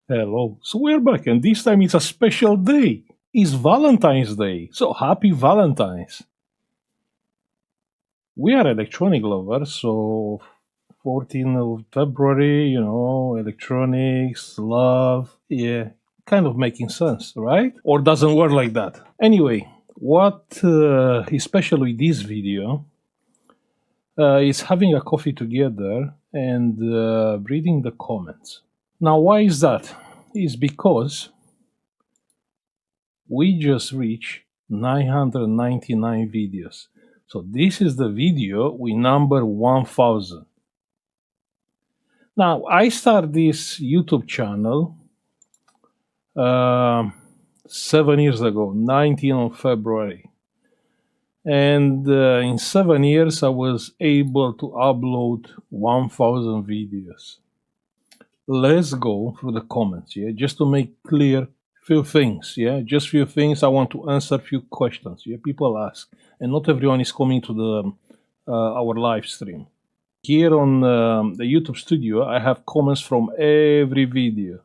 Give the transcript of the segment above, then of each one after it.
Hello. So we're back, and this time it's a special day. It's Valentine's Day. So happy Valentine's. We are electronic lovers, so 14th of February, electronics, love. Yeah, kind of making sense, right? Or doesn't work like that. Anyway, what is special with this video is having a coffee together and reading the comments. Now, why is that? It's because we just reached 999 videos. So this is the video with number 1000. Now, I started this YouTube channel 7 years ago, 19th of February. And in 7 years, I was able to upload 1000 videos. Let's go through the comments, yeah, just to make clear few things, yeah, just few things. I want to answer few questions, yeah, people ask, and not everyone is coming to the our live stream. Here on the YouTube studio, I have comments from every video.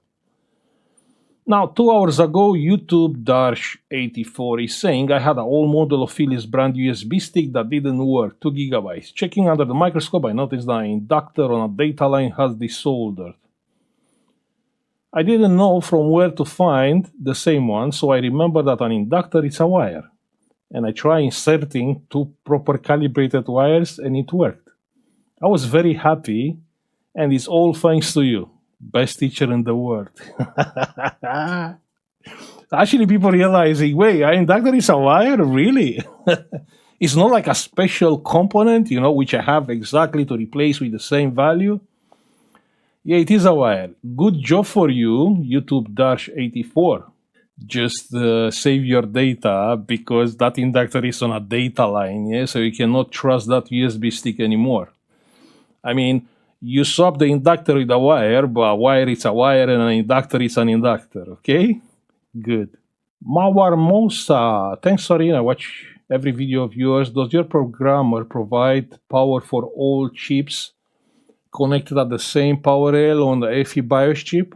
Now, 2 hours ago, YouTube Dash 84 is saying I had an old model of Philips brand USB stick that didn't work, 2 gigabytes. Checking under the microscope, I noticed that an inductor on a data line has desoldered. I didn't know from where to find the same one, so I remember that an inductor is a wire. And I tried inserting 2 proper calibrated wires and it worked. I was very happy, and it's all thanks to you. Best teacher in the world. Actually, people realizing, wait, an inductor is a wire? Really? It's not like a special component, which I have exactly to replace with the same value. Yeah, it is a wire. Good job for you, YouTube Dash 84. Just save your data because that inductor is on a data line, yeah? So you cannot trust that USB stick anymore. I mean, you swap the inductor with a wire, but a wire is a wire and an inductor is an inductor, okay? Good. Mawar Mosa, thanks Sarina, I watch every video of yours. Does your programmer provide power for all chips connected at the same power rail on the FE BIOS chip?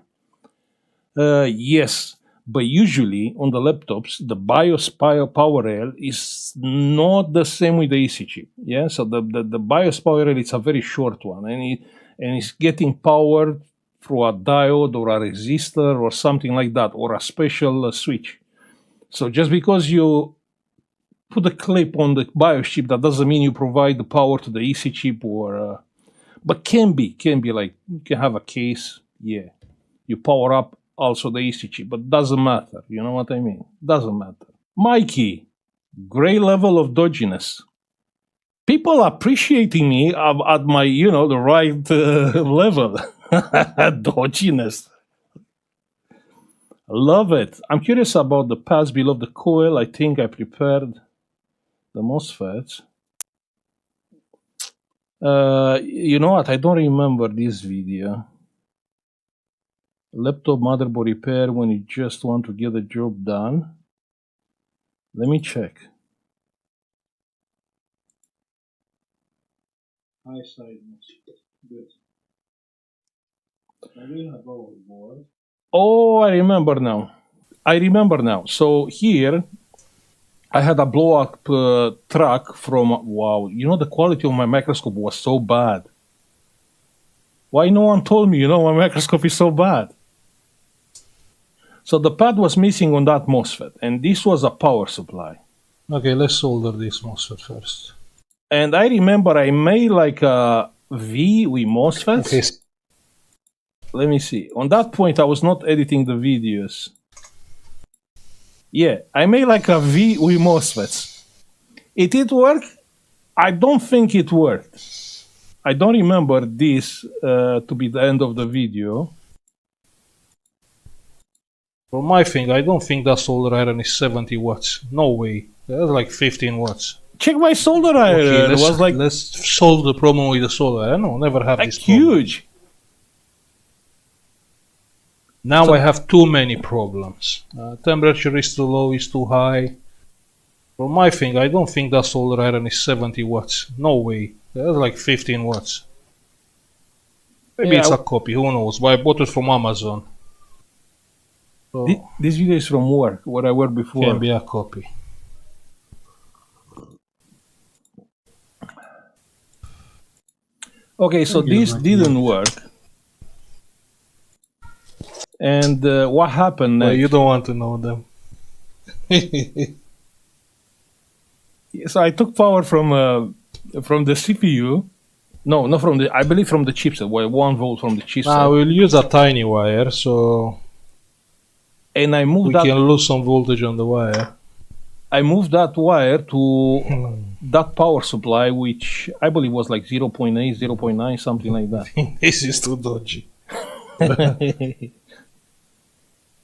Yes, but usually on the laptops, the BIOS power rail is not the same with the EC chip. Yeah, so the BIOS power rail is a very short one, and it's getting powered through a diode or a resistor or something like that, or a special switch. So just because you put a clip on the BIOS chip, that doesn't mean you provide the power to the EC chip, or but can be like you can have a case, yeah, you power up also the EC chip, but doesn't matter. You know what I mean? Doesn't matter. Mikey, gray level of dodginess. People appreciating me at my, the right level. Dodginess. Love it. I'm curious about the paths below the coil. I think I prepared the MOSFETs. You know what? I don't remember this video. Laptop motherboard repair when you just want to get the job done. Let me check. High side good. Oh, I remember now. So here, I had a blow-up track from, wow, the quality of my microscope was so bad. Why no one told me, my microscope is so bad? So the pad was missing on that MOSFET, and this was a power supply. Okay, let's solder this MOSFET first. And I remember I made like a V with MOSFETs. Okay. Let me see. On that point, I was not editing the videos. Yeah, I made like a V with MOSFETs. It did work? I don't think it worked. I don't remember this to be the end of the video. For my thing, I don't think that solder iron is 70 watts. No way. That's like 15 watts. Check my solder iron. Okay, let's solve the problem with the solder iron. No, never have this problem. Huge. Now I have too many problems. Temperature is too low, is too high. For my thing, I don't think that solder iron is 70 watts. No way. That's like 15 watts. Maybe it's a copy, who knows, but I bought it from Amazon. So This video is from work, where I worked can before. be a copy. Okay, so Thank you, this didn't Valentines. work. And what happened Well, you next? don't want to know them. So I took power from the CPU. No, not from the. I believe from the chipset. Well, 1 volt from the Now chipset, we'll use a tiny wire so and I moved we that. can lose some voltage on the wire. I moved that wire to that power supply, which I believe was like 0.8, 0.9, something like that. This is too dodgy.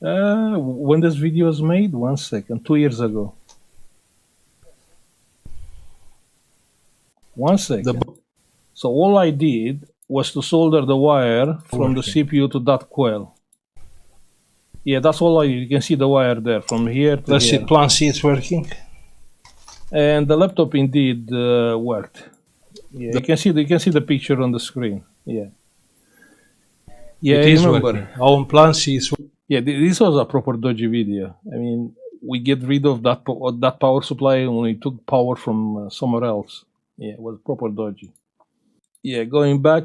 When this video was made, 1 second, 2 years ago. 1 second. The So all I did was to solder the wire from the working. CPU to that coil. Yeah, that's all I did. You can see the wire there from here to Let's see, here. plan C it's working. And the laptop indeed worked. Yeah, you can see the picture on the screen. Yeah. Yeah, It I is remember. working. On plan C is Yeah, this was a proper dodgy video. I mean, we get rid of that power supply and we took power from somewhere else. Yeah, it was proper dodgy. Yeah, going back,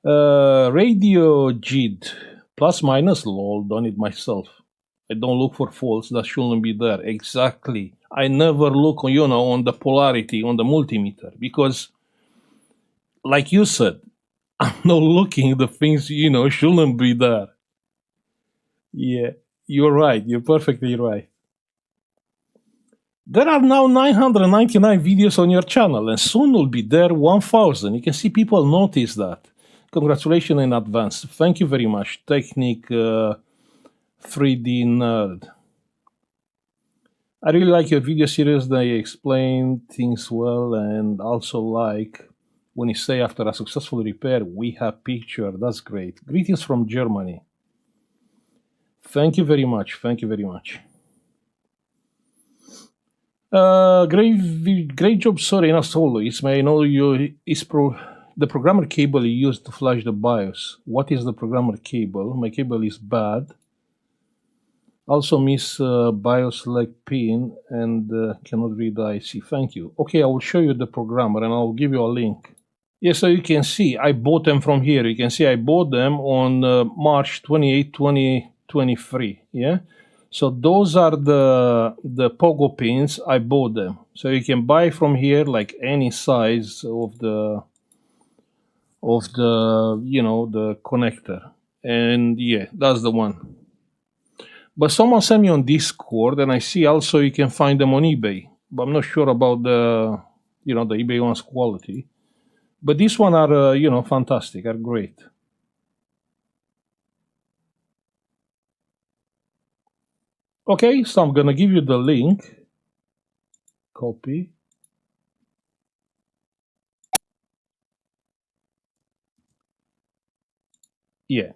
radio JID plus minus lol. Done it myself. I don't look for faults that shouldn't be there. Exactly. I never look on on the polarity on the multimeter because, like you said, I'm not looking the things shouldn't be there. Yeah, you're right. You're perfectly right. There are now 999 videos on your channel, and soon will be there 1,000. You can see people notice that. Congratulations in advance. Thank you very much, Technic 3D Nerd. I really like your video series. They explain things well, and also like when you say after a successful repair, we have picture. That's great. Greetings from Germany. Thank you very much. Thank you very much. Great job. Sorry, not always. May I know the programmer cable you used to flash the BIOS? What is the programmer cable? My cable is bad. Also miss BIOS leg pin and cannot read the IC. Thank you. Okay, I will show you the programmer and I'll give you a link. Yeah, so you can see I bought them from here. You can see I bought them on March 28, 2023. Yeah. So those are the pogo pins. I bought them. So you can buy from here like any size of the the connector. And yeah, that's the one. But someone sent me on Discord, and I see also you can find them on eBay. But I'm not sure about the the eBay one's quality. But these one are fantastic, are great. Okay, so I'm gonna give you the link. Copy. Yeah.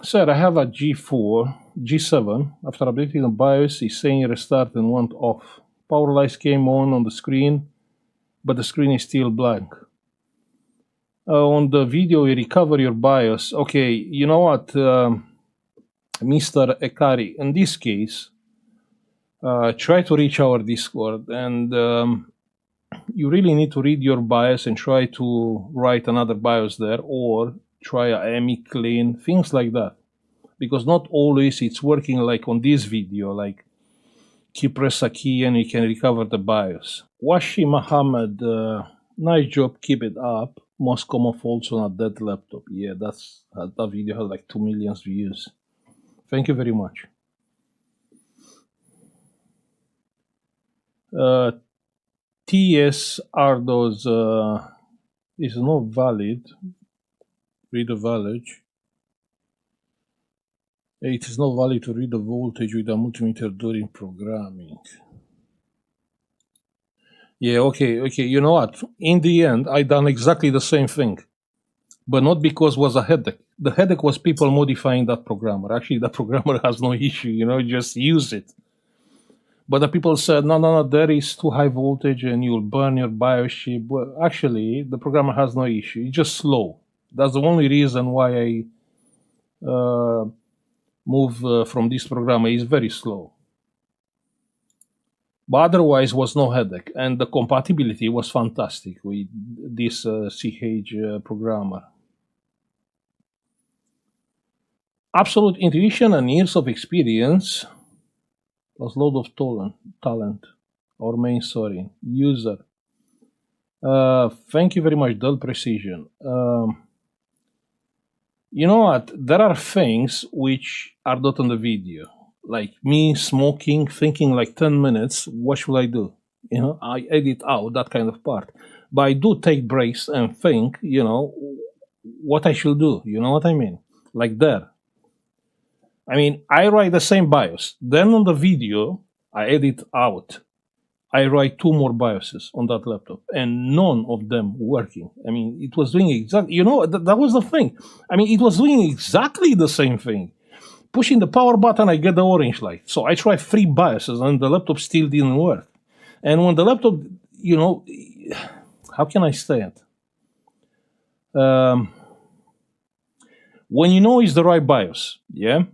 Sir, I have a G4, G7. After updating the BIOS, it's saying restart and went off. Power lights came on the screen, but the screen is still blank. On the video, you recover your BIOS. Okay, you know what, Mr. Ekari, in this case, try to reach our Discord, and you really need to read your BIOS and try to write another BIOS there, or try a ME clean, things like that. Because not always it's working like on this video, like press a key and you can recover the BIOS. Washi Muhammad, nice job, keep it up. Most common faults on a dead laptop. Yeah, that video has like 2 million views. Thank you very much. TS Ardos is not valid. Read the value. It is not valid to read the voltage with a multimeter during programming. Yeah, okay. You know what? In the end, I done exactly the same thing, but not because was a headache. The headache was people modifying that programmer. Actually, the programmer has no issue. Just use it. But the people said, no, there is too high voltage and you'll burn your BIOS chip. Well, actually, the programmer has no issue. It's just slow. That's the only reason why I move from this program is very slow. But otherwise, was no headache, and the compatibility was fantastic with this CH programmer. Absolute intuition and years of experience plus load of talent. Our main story user. Thank you very much, Dull Precision. You know what? There are things which are not on the video, like me smoking, thinking like 10 minutes. What should I do? You know, I edit out that kind of part, but I do take breaks and think. You know, what I should do. You know what I mean? Like there. I mean, I write the same BIOS. Then on the video, I edit out. I write 2 more BIOSes on that laptop, and none of them working. I mean, it was doing exactly, you know, that was the thing. I mean, it was doing exactly the same thing. Pushing the power button, I get the orange light. So I tried 3 BIOSes, and the laptop still didn't work. And when the laptop, you know, how can I say it? When you know it's the right BIOS, yeah,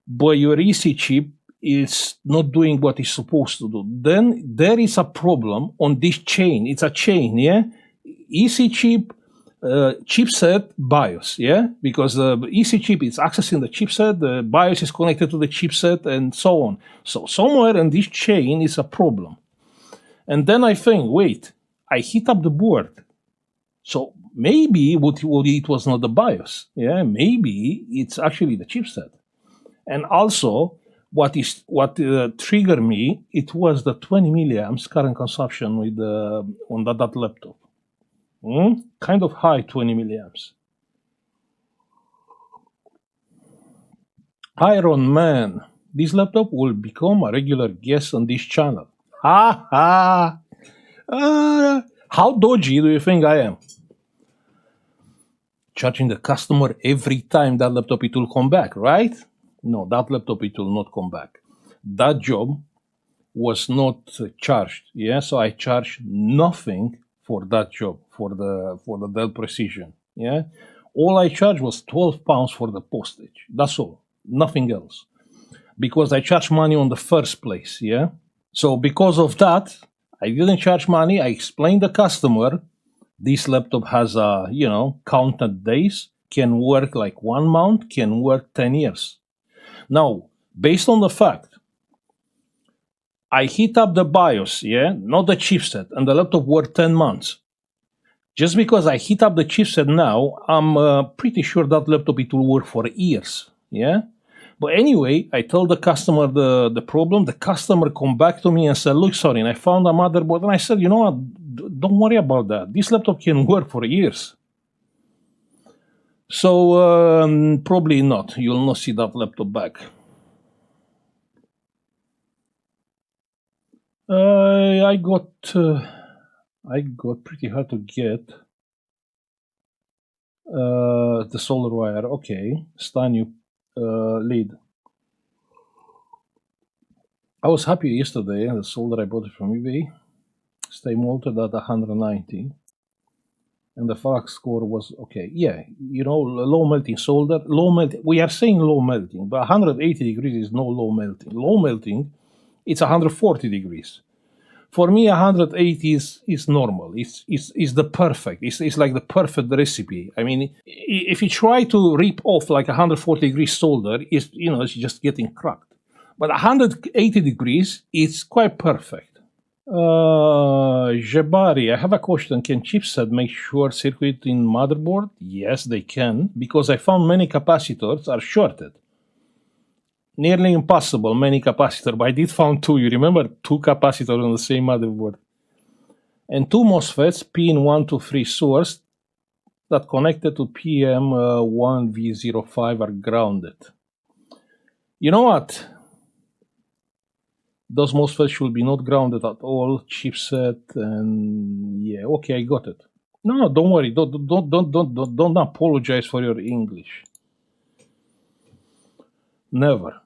but your EC chip is not doing what it's supposed to do, then there is a problem on this chain. It's a chain, yeah? EC chip, chipset, BIOS, yeah? Because the EC chip is accessing the chipset, the BIOS is connected to the chipset, and so on. So somewhere in this chain is a problem. And then I think, wait, I hit up the board. So maybe it was not the BIOS, yeah? Maybe it's actually the chipset. And also, what triggered me, it was the 20 milliamps current consumption with on that laptop. Kind of high 20 milliamps. Iron Man, this laptop will become a regular guest on this channel. Ha ha! How dodgy do you think I am? Charging the customer every time that laptop it will come back, right? No, that laptop it will not come back. That job was not charged. Yeah, so I charged nothing for that job, for the Dell Precision. Yeah, all I charged was £12 for the postage. That's all, nothing else, because I charged money on the first place. Yeah, so because of that, I didn't charge money. I explained the customer this laptop has a counted days, can work like 1 month, can work 10 years. Now, based on the fact I hit up the BIOS, yeah, not the chipset, and the laptop worked 10 months. Just because I hit up the chipset now, I'm pretty sure that laptop it will work for years, yeah. But anyway, I told the customer the problem. The customer come back to me and said, "Look, sorry, I found a motherboard." And I said, "You know what? Don't worry about that. This laptop can work for years." So probably not. You'll not see that laptop back. I got pretty hard to get the solder wire. Okay, Stanu lead. I was happy yesterday. The solder I bought it from eBay stay molted at 190, and the FAX score was okay. Yeah, low melting solder. Low melting. We are saying low melting, but 180 degrees is no low melting. Low melting, it's 140 degrees. For me, 180 is normal. It's the perfect. It's like the perfect recipe. I mean, if you try to rip off like 140 degrees solder, it's just getting cracked. But 180 degrees, it's quite perfect. Jabari, I have a question. Can chipset make short circuit in motherboard? Yes, they can, because I found many capacitors are shorted. Nearly impossible, many capacitors, but I did found 2. You remember 2 capacitors on the same motherboard. And 2 MOSFETs, pin123 source, that connected to PM1V05 are grounded. You know what? Those MOSFETs should be not grounded at all. Chipset, and yeah, okay, I got it. No, don't worry. Don't apologize for your English. Never.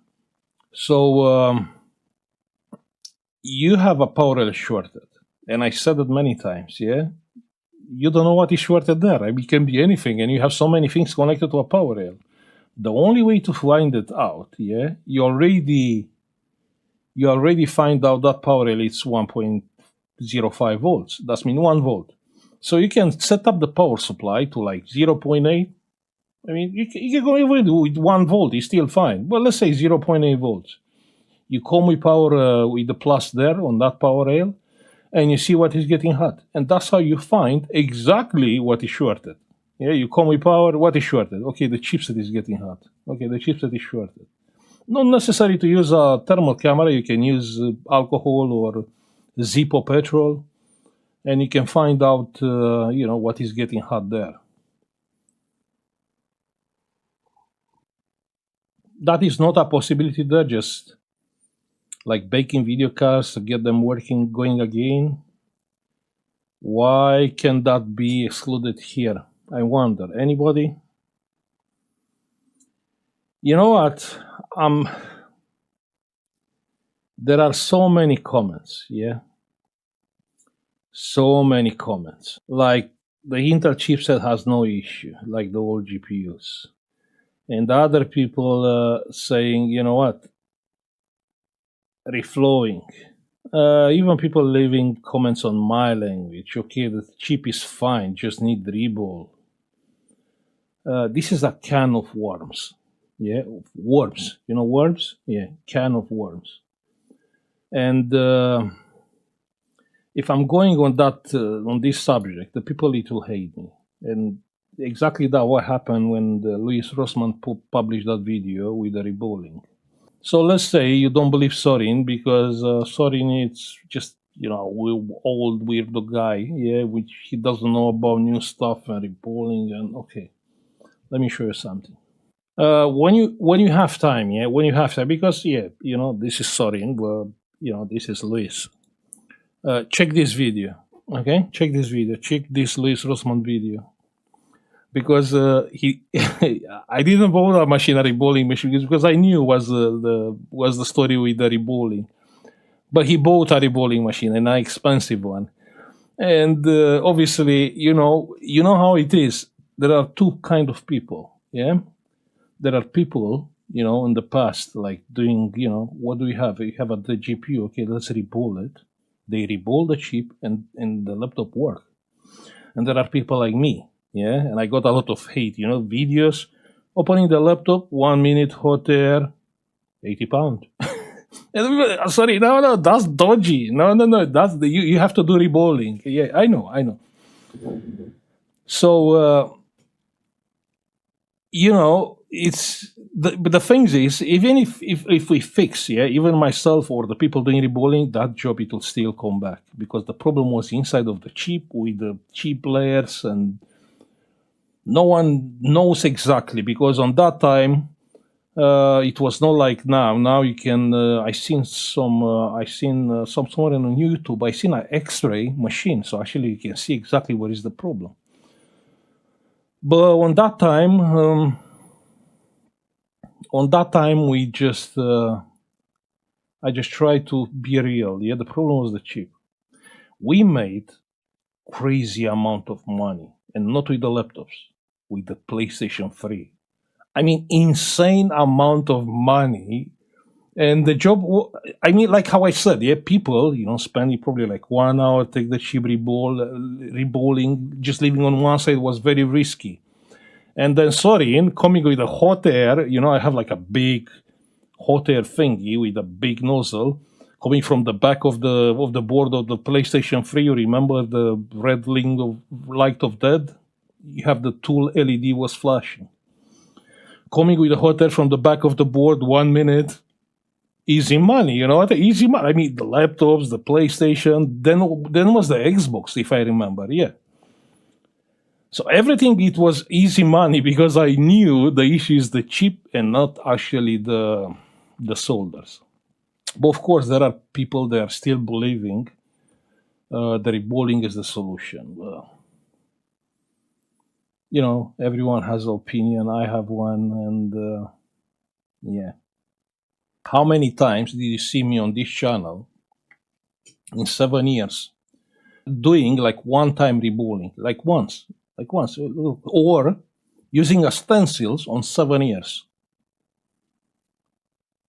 So you have a power rail shorted, and I said it many times. Yeah, you don't know what is shorted there. I mean, it can be anything, and you have so many things connected to a power rail. The only way to find it out, yeah, you already find out that power rail is 1.05 volts. That means 1 volt. So you can set up the power supply to like 0.8. I mean, you can go even with 1 volt, it's still fine. But let's say 0.8 volts. You come with power with the plus there on that power rail, and you see what is getting hot. And that's how you find exactly what is shorted. Yeah, you come with power, what is shorted? Okay, the chipset is getting hot. Okay, the chipset is shorted. Not necessary to use a thermal camera. You can use alcohol or Zippo petrol, and you can find out, what is getting hot there. That is not a possibility there. Just like baking video cards to get them working, going again. Why can that be excluded here? I wonder. Anybody? You know what? There are so many comments. Yeah, so many comments. Like the Intel chipset has no issue, like the old GPUs, and other people saying, you know what, reflowing. Even people leaving comments on my language. Okay, the chip is fine, just need reball. This is a can of worms. Yeah, worms. You know worms? Yeah, can of worms. And if I'm going on that on this subject, the people it will hate me. And exactly that what happened when Louis Rossmann published that video with the reballing. So let's say you don't believe Sorin because Sorin is just old weirdo guy, yeah, which he doesn't know about new stuff and reballing and okay. Let me show you something. When you have time, yeah, when you have time, because this is Sorin, but this is Luis. Check this video, okay? Check this video. Check this Luis Rossmann video, because he, I didn't bought a machine, a reballing machine, because I knew was the story with the reballing, but he bought a reballing machine, an expensive one, and obviously, you know how it is. There are two kind of people, yeah. There are people, in the past, like doing, what do we have? We have the GPU. Okay, let's reball it. They reball the chip and the laptop work. And there are people like me, yeah, and I got a lot of hate, videos, opening the laptop, 1 minute hot air, 80 pound. Sorry, no, that's dodgy. No, that's you have to do reballing. Yeah, I know. So, it's but the thing is, even if we fix, yeah, even myself or the people doing reballing, that job, it will still come back, because the problem was inside of the chip with the chip layers, and no one knows exactly, because on that time it was not like now. Now you can. I seen some somewhere on YouTube. I seen an X-ray machine, so actually you can see exactly what is the problem. But on that time, we just I just tried to be real. Yeah, the problem was the chip. We made crazy amount of money, and not with the laptops, with the PlayStation 3. I mean, insane amount of money. And the job, I mean, like how I said, yeah, people, spending probably like 1 hour, take the chip reballing, just leaving on one side was very risky. And then, sorry, coming with a hot air, I have like a big hot air thingy with a big nozzle coming from the back of the board of the PlayStation 3. You remember the red light of death? You have the tool LED was flashing. Coming with the hot air from the back of the board, 1 minute, easy money. Easy money. I mean, the laptops, the PlayStation, then was the Xbox, if I remember. Yeah. So everything, it was easy money, because I knew the issue is the chip and not actually the solders. But of course, there are people that are still believing the reballing is the solution. Everyone has an opinion. I have one, and yeah. How many times did you see me on this channel in 7 years doing like one-time reballing, like once, or using a stencils on 7 years.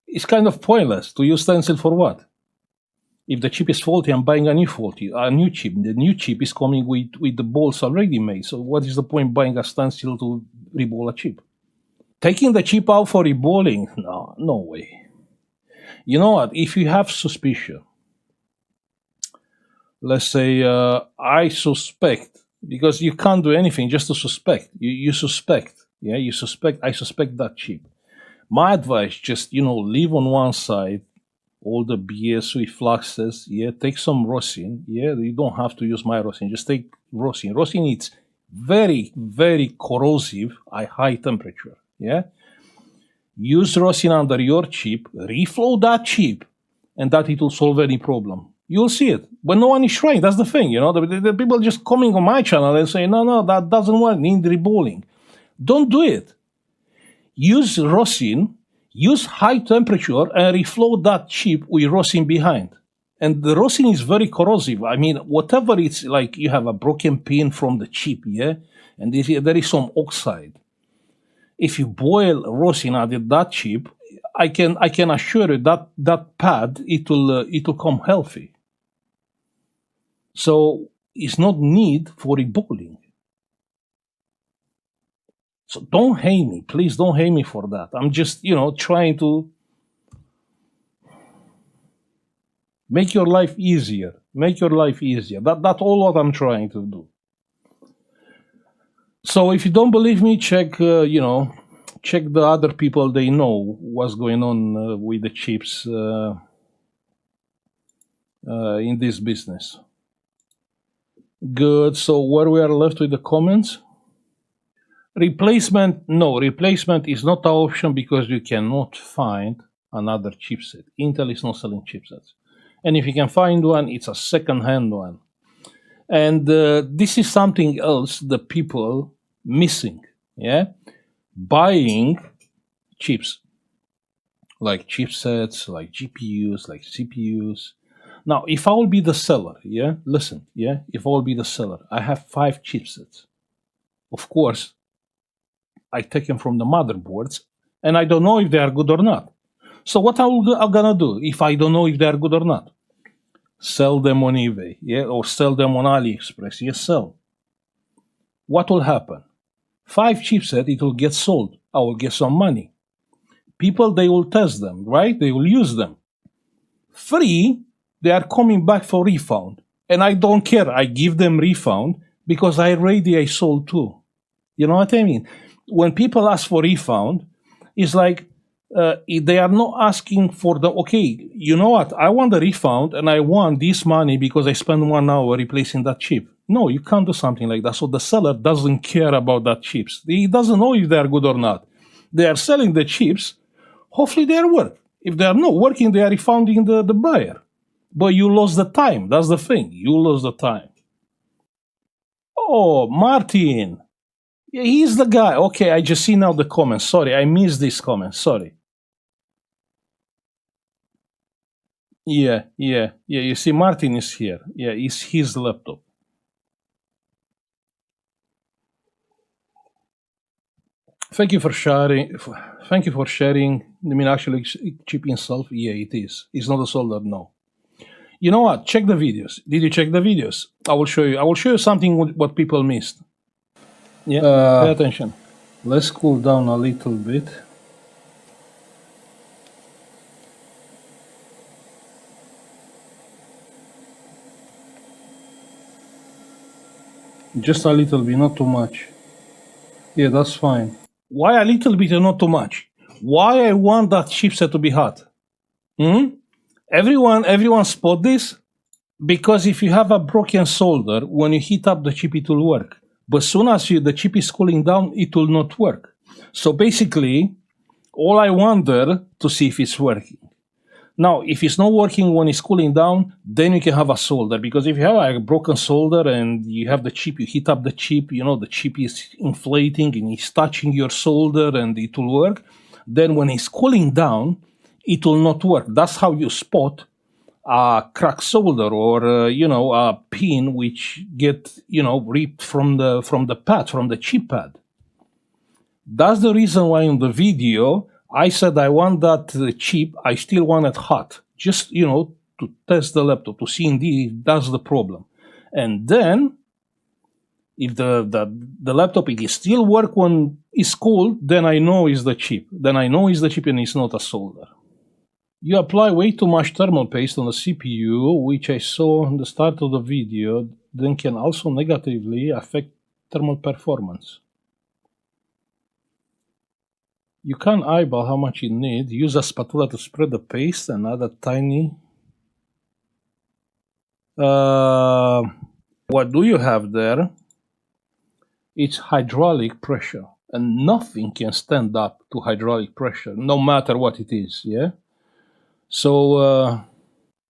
It's kind of pointless to use stencil for what? If the chip is faulty, I'm buying a new chip. The new chip is coming with the balls already made. So what is the point buying a stencil to reball a chip? Taking the chip out for reballing? No way. You know what? If you have suspicion, let's say I suspect, because you can't do anything just to suspect. You suspect. Yeah, you suspect. I suspect that chip. My advice, just leave on one side all the BS with fluxes. Yeah, take some rosin. Yeah, you don't have to use my rosin. Just take rosin. Rosin is very, very corrosive at high temperature. Yeah, use rosin under your chip, reflow that chip, and that it will solve any problem. You'll see it, but no one is trying. That's the thing. The people just coming on my channel and saying, no, that doesn't work. Need reballing. Don't do it. Use rosin, use high temperature, and reflow that chip with rosin behind. And the rosin is very corrosive. I mean, whatever it's like, you have a broken pin from the chip, yeah, and there is some oxide. If you boil rosin at that chip, I can assure you that that pad it will come healthy. So it's not need for reballing. So don't hate me, please. Don't hate me for that. I'm just trying to make your life easier. Make your life easier. That's all what I'm trying to do. So if you don't believe me, check check the other people. They know what's going on with the chips in this business. Good. So where we are left with the comments. Replacement, no, replacement is not an option because you cannot find another chipset. Intel is not selling chipsets. And if you can find one, it's a second-hand one. And this is something else the people missing, yeah? Buying chips, like chipsets, like GPUs, like CPUs. Now, if I will be the seller, yeah, listen, yeah, if I will be the seller, I have 5 chipsets. Of course, I take them from the motherboards, and I don't know if they are good or not. So what I'm gonna do if I don't know if they are good or not? Sell them on eBay, yeah, or sell them on AliExpress. Yes, sell. What will happen? 5 chipset, it will get sold. I will get some money. People, they will test them, right? They will use them. 3, they are coming back for refund, and I don't care. I give them refund because I sold 2. You know what I mean? When people ask for refund, it's like they are not asking for okay, you know what? I want the refund and I want this money because I spent 1 hour replacing that chip. No, you can't do something like that. So the seller doesn't care about that chips. He doesn't know if they are good or not. They are selling the chips. Hopefully they are working. If they are not working, they are refunding the buyer. But you lost the time. That's the thing. You lost the time. Oh, Martin. Yeah, he's the guy. Okay, I just see now the comments. Sorry, I missed this comment. Sorry. Yeah. You see, Martin is here. Yeah, it's his laptop. Thank you for sharing. Thank you for sharing. I mean, actually, chip itself. Yeah, it is. It's not a solder. No. You know what? Check the videos. Did you check the videos? I will show you. I will show you something what people missed. Yeah. Pay attention. Let's cool down a little bit. Just a little bit, not too much. Yeah, that's fine. Why a little bit and not too much? Why I want that chipset to be hot? Everyone spot this? Because if you have a broken solder, when you heat up the chip, it will work. But as soon as the chip is cooling down, it will not work. So basically, all I wonder to see if it's working. Now, if it's not working when it's cooling down, then you can have a solder. Because if you have a broken solder and you have the chip, you heat up the chip, the chip is inflating and it's touching your solder and it will work. Then when it's cooling down, it will not work. That's how you spot a cracked solder or a pin which get ripped from the pad, from the chip pad. That's the reason why in the video I said I want that chip. I still want it hot, just to test the laptop to see indeed if that's the problem. And then if the laptop it is still work when it's cold, then I know it's the chip. Then I know it's the chip and it's not a solder. You apply way too much thermal paste on the CPU, which I saw in the start of the video, then can also negatively affect thermal performance. You can eyeball how much you need. Use a spatula to spread the paste and add a tiny. What do you have there? It's hydraulic pressure, and nothing can stand up to hydraulic pressure, no matter what it is. Yeah. So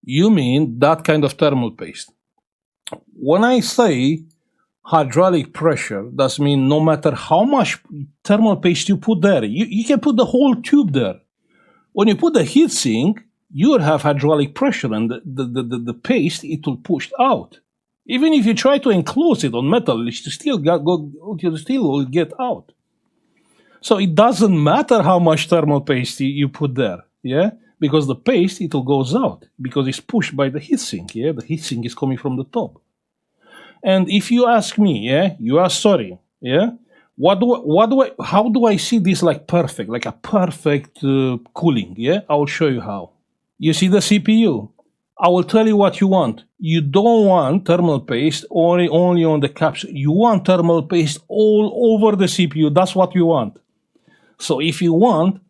you mean that kind of thermal paste? When I say hydraulic pressure, that means no matter how much thermal paste you put there, you can put the whole tube there. When you put the heatsink, you will have hydraulic pressure, and the paste it will push out. Even if you try to enclose it on metal, it still will get out. So it doesn't matter how much thermal paste you put there, yeah, because the paste it will goes out because it's pushed by the heatsink. Yeah, the heatsink is coming from the top. And if you ask me, yeah, you are sorry, yeah, how do I see this like perfect, like a perfect cooling? Yeah, I will show you how. You see the CPU. I will tell you what you want. You don't want thermal paste only on the capsule. You want thermal paste all over the CPU. That's what you want. So if you want,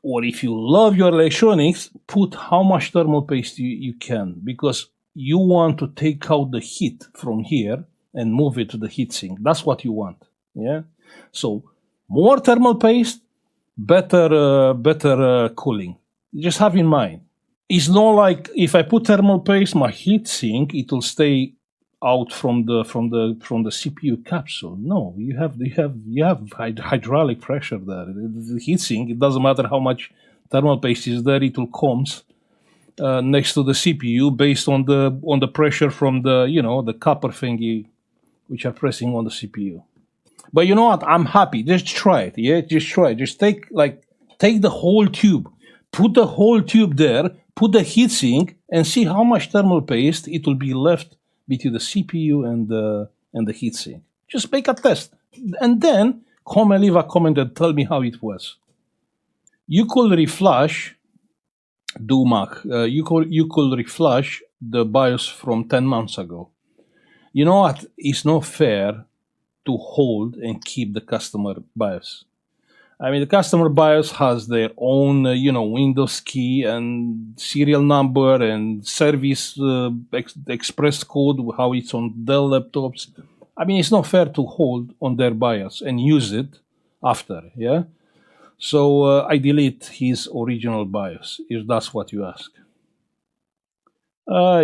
or if you love your electronics, put how much thermal paste you can, because you want to take out the heat from here and move it to the heatsink. That's what you want. Yeah. So more thermal paste, better cooling. Just have in mind. It's not like if I put thermal paste, my heatsink it will stay out from the CPU capsule. No, you have hydraulic pressure there. The heatsink, it doesn't matter how much thermal paste is there, it will comes next to the CPU based on the pressure from the copper thingy which are pressing on the CPU. But you know what? I'm happy. Just try it. Yeah, just try it. Just take the whole tube, put the whole tube there, put the heatsink, and see how much thermal paste it will be left between the CPU and the heatsink. Just make a test, and then come and leave a comment and tell me how it was. You could reflash, you could reflash the BIOS from 10 months ago. You know what? It's not fair to hold and keep the customer BIOS. I mean, the customer BIOS has their own, Windows key and serial number and service express code, how it's on Dell laptops. I mean, it's not fair to hold on their BIOS and use it after, yeah? So I delete his original BIOS, if that's what you ask.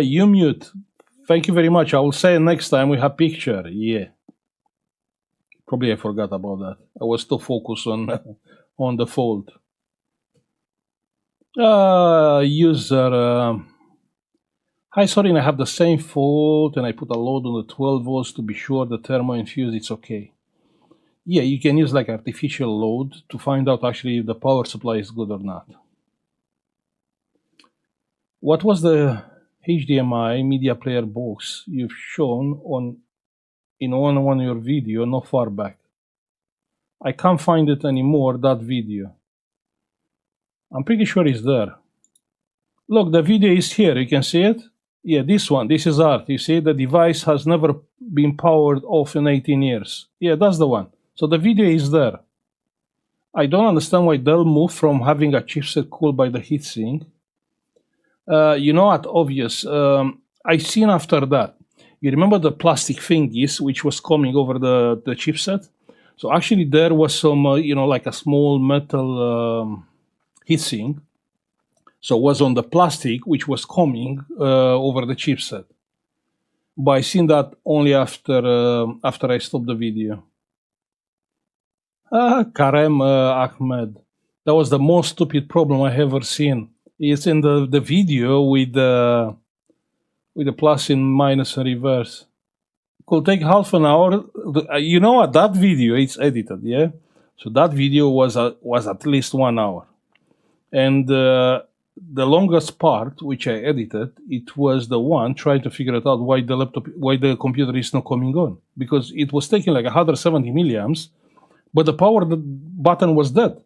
You mute. Thank you very much. I will say next time we have picture. Yeah. Probably I forgot about that. I was too focused on the fold. User. Hi, sorry, I have the same fault and I put a load on the 12 volts to be sure the thermo infused it's okay. Yeah, you can use like artificial load to find out actually if the power supply is good or not. What was the HDMI media player box you've shown in one of your video not far back? I can't find it anymore, that video. I'm pretty sure it's there. Look, the video is here. You can see it? Yeah, this one. This is art. You see, the device has never been powered off in 18 years. Yeah, that's the one. So the video is there. I don't understand why Dell moved from having a chipset cooled by the heatsink. You know what? Obvious. I seen after that. You remember the plastic thingies which was coming over the chipset? So actually there was some, like a small metal heatsink. So it was on the plastic which was coming over the chipset. But I seen that only after I stopped the video. Karem Ahmed. That was the most stupid problem I ever seen. It's in the video with the plus and minus and reverse. Could take half an hour. You know what? That video it's edited, yeah. So that video was at least 1 hour. And the longest part, which I edited, it was the one trying to figure it out why the computer is not coming on, because it was taking like 170 milliamps, but the power button was dead.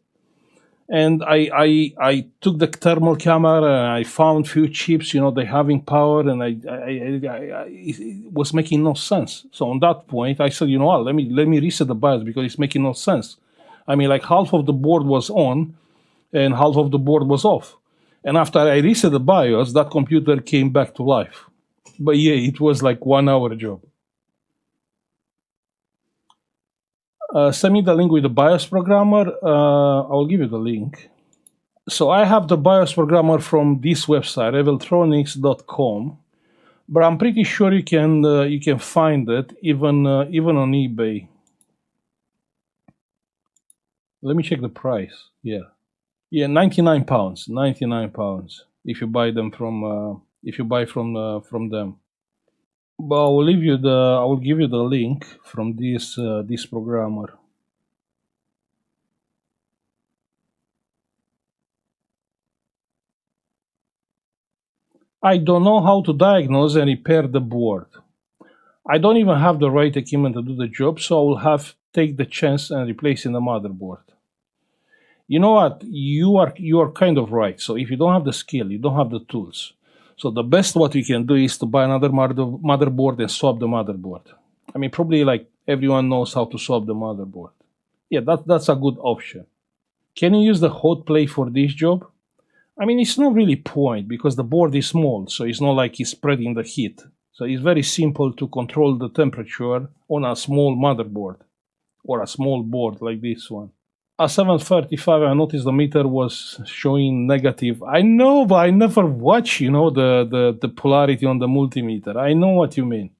And I took the thermal camera and I found few chips, they having power, and it was making no sense. So on that point, I said, what? Let me reset the BIOS because it's making no sense. I mean, like half of the board was on and half of the board was off. And after I reset the BIOS, that computer came back to life. But yeah, it was like 1 hour job. Send me the link with the BIOS programmer. I'll give you the link. So I have the BIOS programmer from this website, eveltronics.com, but I'm pretty sure you can find it even on eBay. Let me check the price. Yeah, £99. £99 if you buy them from them. But I will give you the link from this programmer. I don't know how to diagnose and repair the board. I don't even have the right equipment to do the job, so I will have to take the chance and replacing the motherboard. You know what? You are kind of right. So if you don't have the skill, you don't have the tools. So the best what you can do is to buy another motherboard and swap the motherboard. I mean, probably like everyone knows how to swap the motherboard. Yeah, that's a good option. Can you use the hot plate for this job? I mean, it's not really point because the board is small, so it's not like it's spreading the heat. So it's very simple to control the temperature on a small motherboard or a small board like this one. At 7:35, I noticed the meter was showing negative. I know, but I never watch, the polarity on the multimeter. I know what you mean.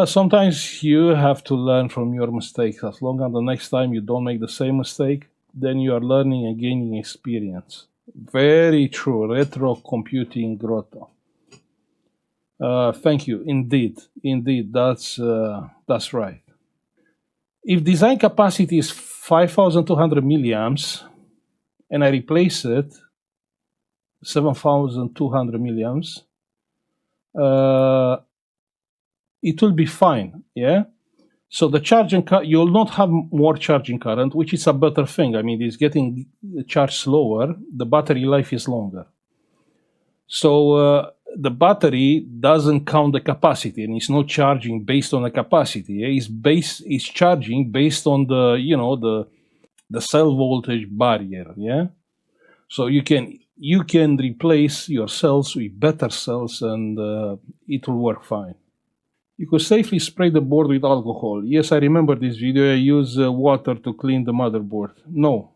Sometimes you have to learn from your mistakes. As long as the next time you don't make the same mistake, then you are learning and gaining experience. Very true. Retro computing grotto. Thank you. Indeed, that's right. If design capacity is 5,200 milliamps, and I replace it 7,200 milliamps, it will be fine. Yeah. So the charging you'll not have more charging current, which is a better thing. I mean, it's getting charged slower. The battery life is longer. So the battery doesn't count the capacity, and it's not charging based on the capacity. It's charging based on the cell voltage barrier. Yeah. So you can replace your cells with better cells, and it will work fine. You could safely spray the board with alcohol. Yes, I remember this video. I use water to clean the motherboard. No.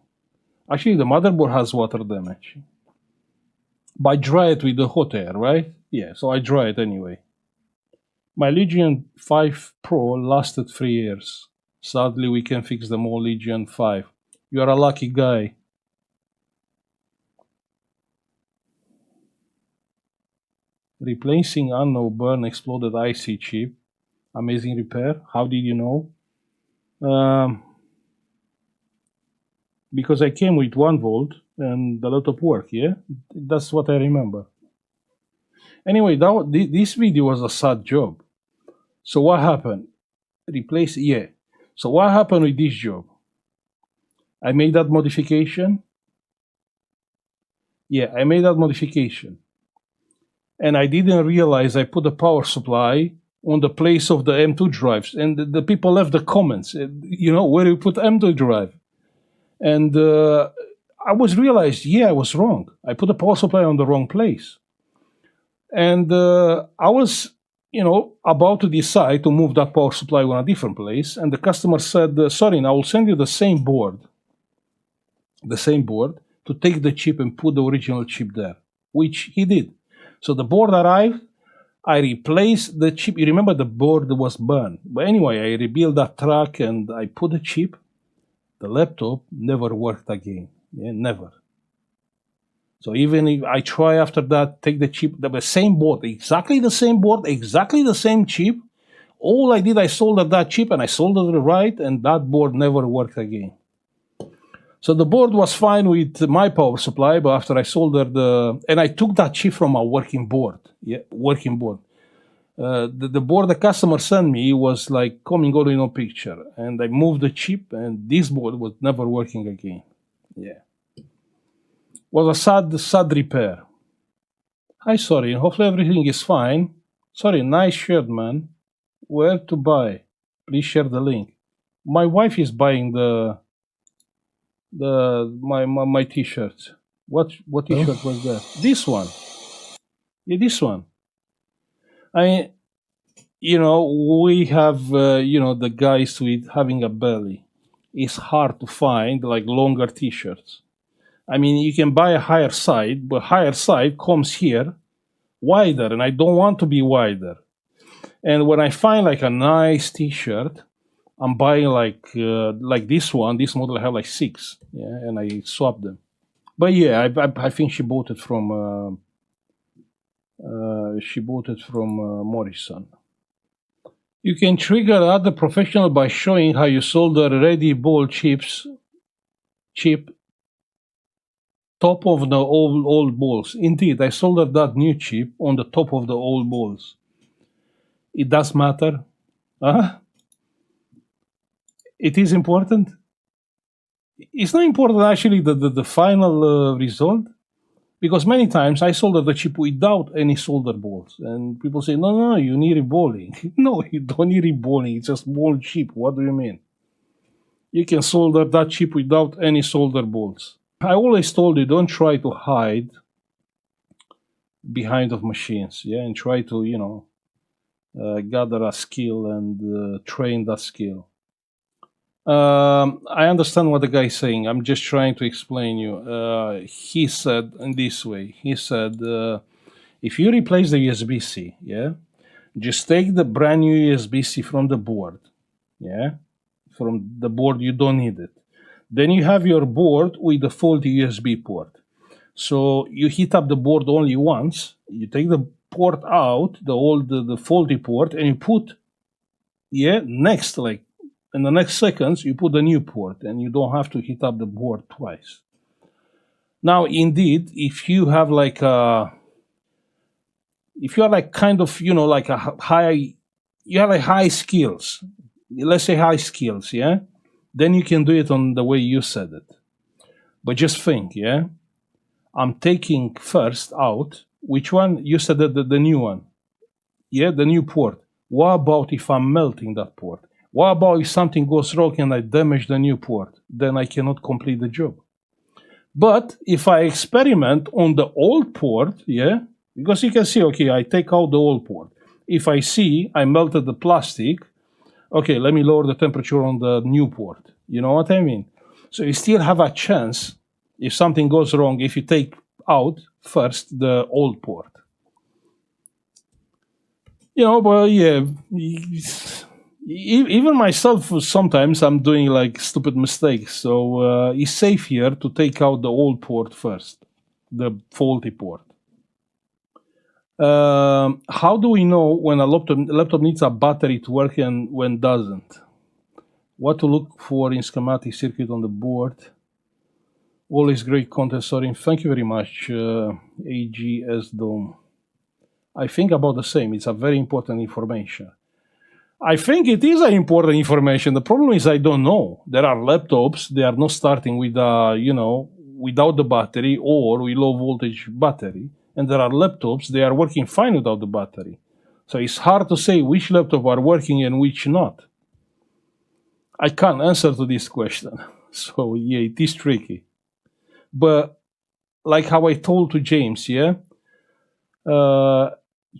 Actually, the motherboard has water damage. But I dry it with the hot air, right? Yeah, so I dry it anyway. My Legion 5 Pro lasted 3 years. Sadly, we can fix them all Legion 5. You are a lucky guy. Replacing unknown burn exploded IC chip. Amazing repair. How did you know? Because I came with 1 volt and a lot of work, yeah? That's what I remember. Anyway, this video was a sad job. So what happened? Yeah. So what happened with this job? I made that modification. Yeah, I made that modification. And I didn't realize I put a power supply on the place of the M2 drives. And the people left the comments, where you put M2 drive. And I realized, I was wrong. I put the power supply on the wrong place. And I was, about to decide to move that power supply on a different place. And the customer said, sorry, I will send you the same board, to take the chip and put the original chip there, which he did. So the board arrived. I replaced the chip. You remember the board was burned. But anyway, I rebuilt that track and I put the chip. The laptop never worked again. Yeah, never. So even if I try after that, take the chip, the same board, exactly the same chip. All I did, I soldered that chip and I soldered it right, and that board never worked again. So the board was fine with my power supply, but after I soldered and I took that chip from a working board. Yeah, working board. The board the customer sent me was like coming out in a picture, and I moved the chip, and this board was never working again. Yeah, was a sad repair. Hi, sorry. Hopefully everything is fine. Sorry, nice shirt, man. Where to buy? Please share the link. My wife is buying my t-shirts. What t-shirt was that? This one. Yeah, this one. I we have the guys with having a belly. It's hard to find like longer t-shirts. I mean, you can buy a higher side, but higher side comes here wider, and I don't want to be wider. And when I find like a nice t-shirt, I'm buying like this one. This model I have like 6, yeah, and I swap them. But yeah, I think she bought it from Morrison. You can trigger other professional by showing how you solder ready ball chip top of the old balls. Indeed, I soldered that new chip on the top of the old balls. It does matter. It is important. It's not important actually the final result, because many times I solder the chip without any solder balls, and people say, no, you need reballing. No, you don't need reballing. It's just ball chip. What do you mean? You can solder that chip without any solder balls. I always told you, don't try to hide behind of machines, yeah, and try to gather a skill and train that skill. I understand what the guy is saying. I'm just trying to explain you. He said in this way. He said, if you replace the USB-C, yeah, just take the brand new USB-C from the board, yeah, from the board you don't need it. Then you have your board with the faulty USB port. So you heat up the board only once. You take the port out, the faulty port, and you put next, like in the next seconds, you put the new port, and you don't have to heat up the board twice. Now, indeed, if you have if you are like kind of like a high, you have like high skills. Let's say high skills, yeah. Then you can do it on the way you said it. But just think, yeah. I'm taking first out which one you said that the new one, yeah, the new port. What about if I'm melting that port? What about if something goes wrong and I damage the new port? Then I cannot complete the job. But if I experiment on the old port, yeah, because you can see, okay, I take out the old port. If I see I melted the plastic, okay, let me lower the temperature on the new port. You know what I mean? So you still have a chance if something goes wrong if you take out first the old port. But yeah, even myself, sometimes I'm doing like stupid mistakes. So it's safer to take out the old port first, the faulty port. How do we know when a laptop needs a battery to work and when doesn't? What to look for in schematic circuit on the board? Always great content, sorry. Thank you very much, AGS Dome. I think about the same. It's a very important information. I think it is an important information. The problem is I don't know. There are laptops, they are not starting with, without the battery or with low voltage battery. And there are laptops, they are working fine without the battery. So it's hard to say which laptop are working and which not. I can't answer to this question. So yeah, it is tricky. But like how I told to James, yeah,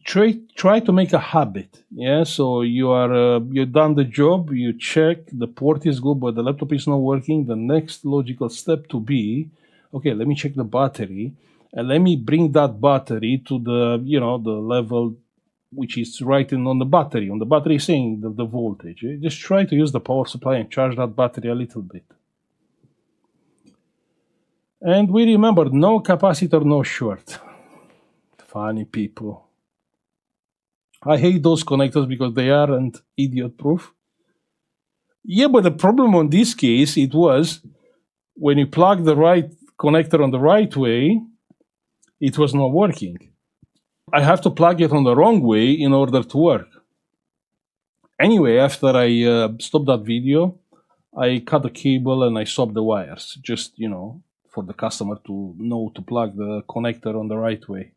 try to make a habit, yeah. So you've done the job, you check the port is good, but the laptop is not working. The next logical step to be, okay, let me check the battery, and let me bring that battery to the level which is writing on the battery. On the battery saying the voltage. Just try to use the power supply and charge that battery a little bit. And we remember, no capacitor, no short. Funny people. I hate those connectors because they aren't idiot-proof. Yeah, but the problem on this case, it was when you plug the right connector on the right way, it was not working. I have to plug it on the wrong way in order to work. Anyway, after I stopped that video, I cut the cable and I swapped the wires, just, for the customer to know to plug the connector on the right way.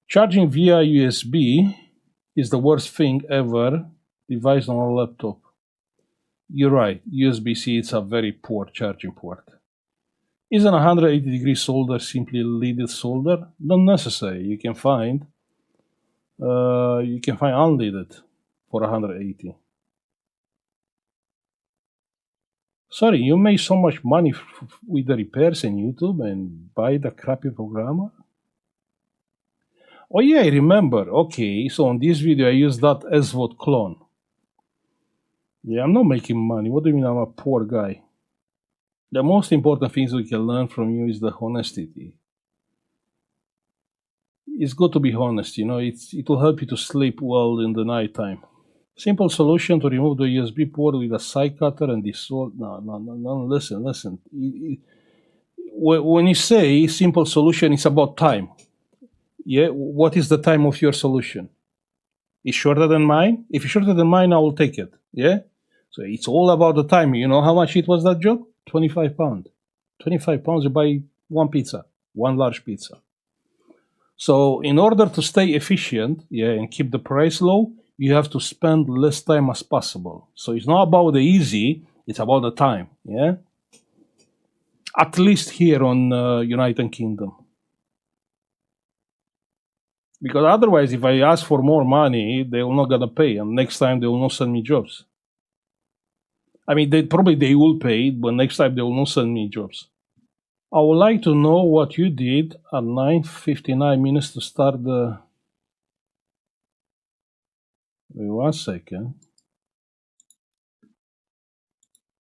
Charging via USB is the worst thing ever device on a laptop. You're right, USB-C is a very poor charging port. Isn't 180-degree solder simply leaded solder? Not necessary. You can find unleaded for 180. Sorry, you make so much money with the repairs in YouTube and buy the crappy programmer? Oh yeah, I remember. Okay, so on this video I used that SVOD clone. Yeah, I'm not making money. What do you mean I'm a poor guy? The most important things we can learn from you is the honesty. It's good to be honest, it will help you to sleep well in the nighttime. Simple solution to remove the USB port with a side cutter and dissolve. No, listen. When you say simple solution, it's about time. Yeah, what is the time of your solution? It's shorter than mine? If it's shorter than mine, I will take it. Yeah? So it's all about the time. You know how much it was, that job? 25 pounds. 25 pounds, you buy one large pizza. So in order to stay efficient, and keep the price low, you have to spend less time as possible. So it's not about the easy, it's about the time, yeah? At least here on United Kingdom. Because otherwise, if I ask for more money, they will not gonna pay, and next time they will not send me jobs. I mean, they will pay, but next time they will not send me jobs. I would like to know what you did at 9:59 minutes to start the... Wait 1 second.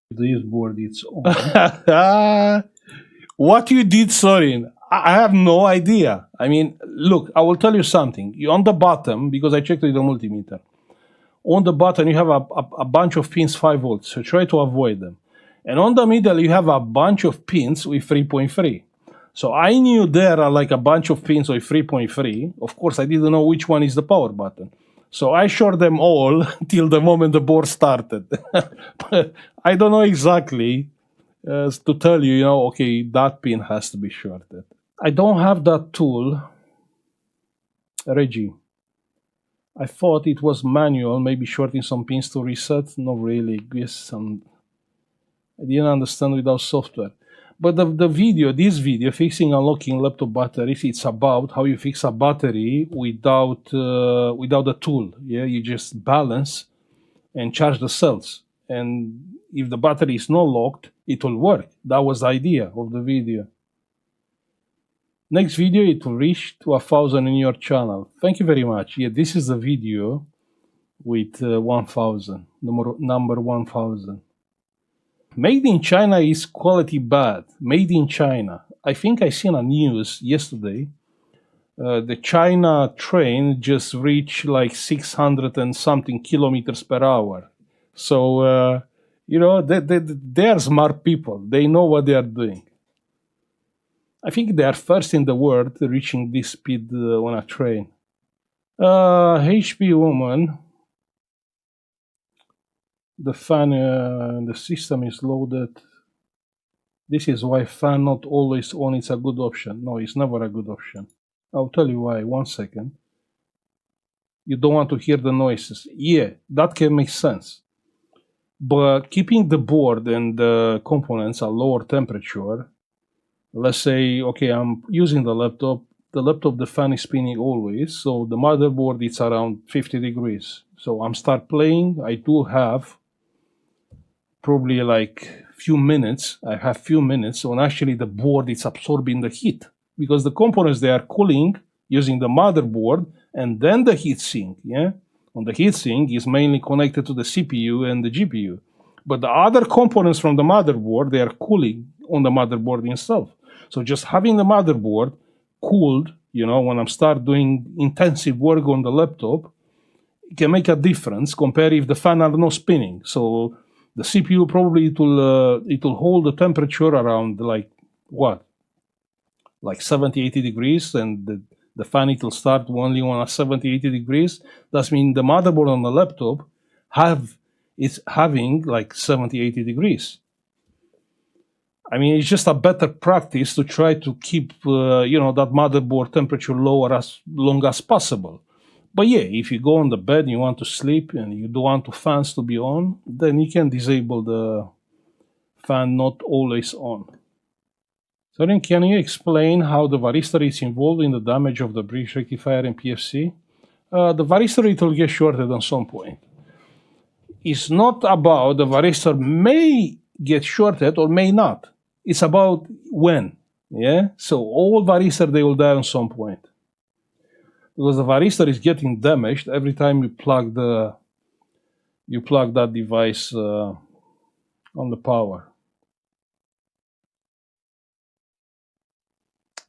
This board is on. What you did, Sorin? I have no idea. I mean, look, I will tell you something. You on the bottom, because I checked with the multimeter. On the bottom, you have a bunch of pins 5 volts, so try to avoid them. And on the middle, you have a bunch of pins with 3.3. So I knew there are like a bunch of pins with 3.3. Of course, I didn't know which one is the power button. So I shorted them all till the moment the board started. I don't know exactly to tell you, okay, that pin has to be shorted. I don't have that tool, Reggie. I thought it was manual, maybe shorting some pins to reset. Not really. I didn't understand without software. But this video, fixing unlocking laptop batteries, it's about how you fix a battery without a tool. Yeah, you just balance and charge the cells. And if the battery is not locked, it will work. That was the idea of the video. Next video, it will reach to 1,000 in your channel. Thank you very much. Yeah, this is the video with 1,000, number 1,000. Made in China is quality bad. Made in China. I think I seen a news yesterday. The China train just reached like 600 and something kilometers per hour. So, they are smart people. They know what they are doing. I think they are first in the world reaching this speed on a train. HP woman. The fan, the system is loaded. This is why fan not always on is a good option. No, it's never a good option. I'll tell you why. 1 second. You don't want to hear the noises. Yeah, that can make sense. But keeping the board and the components at lower temperature, let's say, okay, I'm using the laptop, the fan is spinning always, so the motherboard is around 50 degrees. So I'm start playing, I do have probably like few minutes, when actually the board is absorbing the heat, because the components, they are cooling using the motherboard, and then the heatsink, yeah? On the heatsink is mainly connected to the CPU and the GPU. But the other components from the motherboard, they are cooling on the motherboard itself. So just having the motherboard cooled, when I'm start doing intensive work on the laptop, it can make a difference compared if the fan are not spinning. So The CPU probably it will hold the temperature around like what, like 70, 80 degrees, and the fan it will start only on a 70, 80 degrees. That means the motherboard on the laptop have it's having like 70, 80 degrees. I mean, it's just a better practice to try to keep that motherboard temperature lower as long as possible. But yeah, if you go on the bed and you want to sleep and you don't want the fans to be on, then you can disable the fan not always on. So then, can you explain how the varistor is involved in the damage of the bridge rectifier in PFC? The varistor it will get shorted at some point. It's not about the varistor may get shorted or may not. It's about when. Yeah. So all varistor they will die at some point because the varistor is getting damaged every time you plug that device on the power.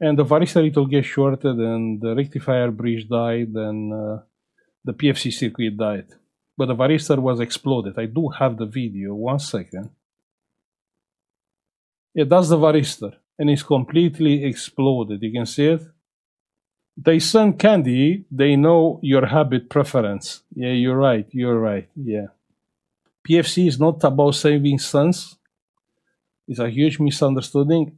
And the varistor it will get shorted, and the rectifier bridge died, and the PFC circuit died. But the varistor was exploded. I do have the video. 1 second. Yeah, that's the varistor, and it's completely exploded. You can see it. They send candy. They know your habit preference. Yeah, you're right. You're right. Yeah. PFC is not about saving cents. It's a huge misunderstanding.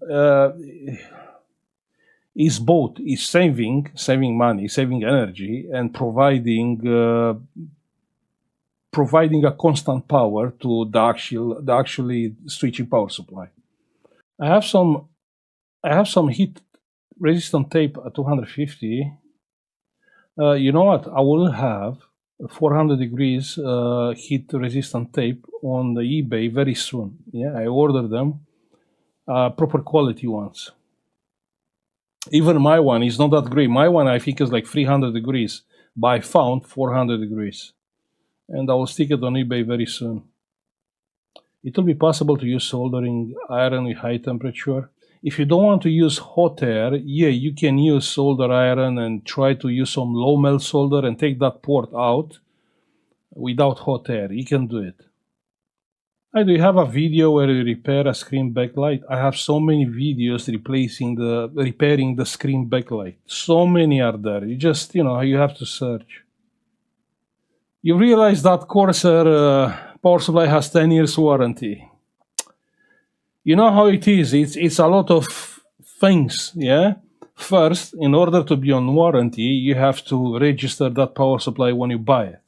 It's both. It's saving money, saving energy, and providing a constant power to the actually switching power supply. I have some heat resistant tape at 250. You know what? I will have 400 degrees heat resistant tape on the eBay very soon. Yeah, I ordered them, proper quality ones. Even my one is not that great. My one I think is like 300 degrees, but I found 400 degrees, and I will stick it on eBay very soon. It will be possible to use soldering iron with high temperature. If you don't want to use hot air, yeah, you can use solder iron and try to use some low melt solder and take that port out without hot air. You can do it. I do have a video where you repair a screen backlight. I have so many videos repairing the screen backlight. So many are there. You just, you have to search. You realize that Corsair power supply has 10 years warranty. You know how it is. It's a lot of things, yeah? First, in order to be on warranty, you have to register that power supply when you buy it.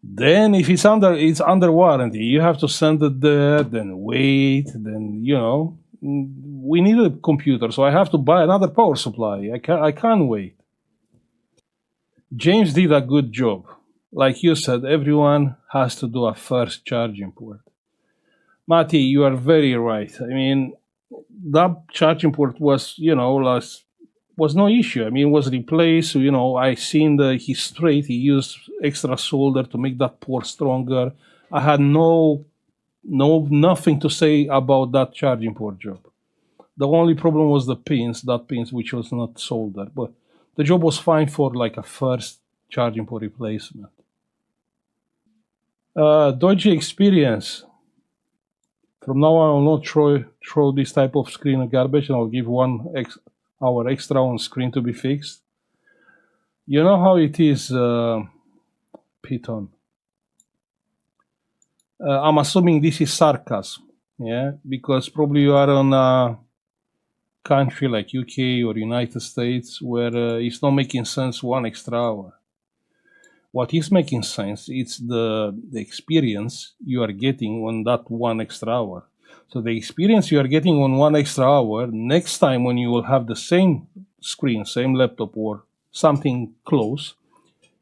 Then if it's under warranty, you have to send it there, then wait, then we need a computer, so I have to buy another power supply. I can't wait. James did a good job. Like you said, everyone has to do a first charging port. Mati, you are very right. I mean, that charging port was no issue. I mean, it was replaced. I seen he's straight. He used extra solder to make that port stronger. I had nothing to say about that charging port job. The only problem was that pins which was not soldered, but the job was fine for like a first charging port replacement. Dodgy experience. From now on, I will not throw this type of screen in garbage, and I'll give 1 hour extra on screen to be fixed. You know how it is, Python. I'm assuming this is sarcasm, yeah, because probably you are on a country like UK or United States where it's not making sense 1 extra hour. What is making sense, it's the experience you are getting on that 1 extra hour. So the experience you are getting on 1 extra hour, next time when you will have the same screen, same laptop or something close,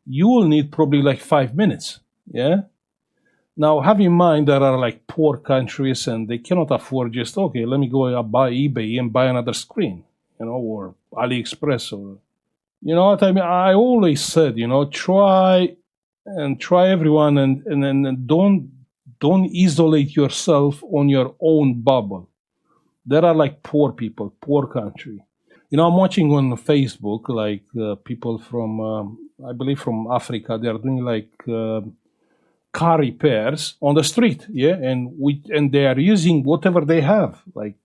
you will need probably like 5 minutes. Yeah. Now have in mind there are like poor countries and they cannot afford just, okay, let me go buy eBay and buy another screen, or AliExpress or you know what I mean? I always said, try everyone and don't isolate yourself on your own bubble. There are like poor people, poor country. I'm watching on Facebook people from I believe from Africa. They are doing like car repairs on the street, yeah, and they are using whatever they have. Like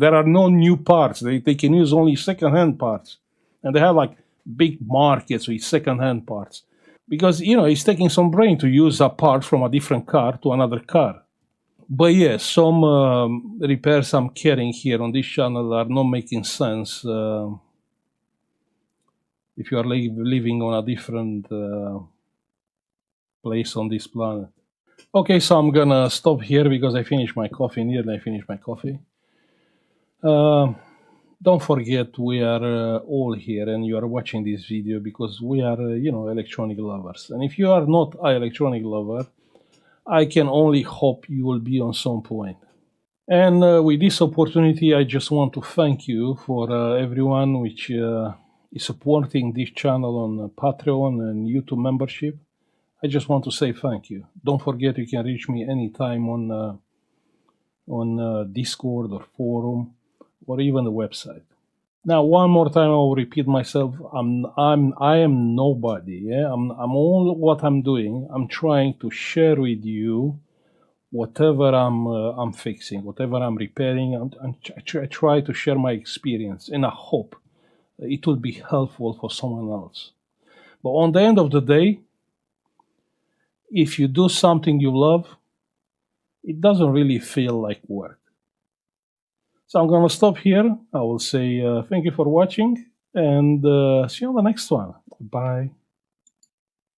there are no new parts. They can use only secondhand parts, and they have like big markets with secondhand parts because it's taking some brain to use a part from a different car to another car. But yes, some repairs I'm carrying here on this channel are not making sense if you are living on a different place on this planet. Okay, so I'm gonna stop here because I finished my coffee. Nearly I finished my coffee. Uh, don't forget we are all here and you are watching this video because we are electronic lovers. And if you are not an electronic lover, I can only hope you will be on some point. And with this opportunity, I just want to thank you for everyone which is supporting this channel on Patreon and YouTube membership. I just want to say thank you. Don't forget you can reach me anytime on Discord or forum or even the website. Now, one more time, I will repeat myself. I am nobody. Yeah, I'm all what I'm doing. I'm trying to share with you whatever I'm fixing, whatever I'm repairing. I try to share my experience, and I hope it will be helpful for someone else. But on the end of the day, if you do something you love, it doesn't really feel like work. So I'm going to stop here. I will say thank you for watching and see you on the next one. Bye.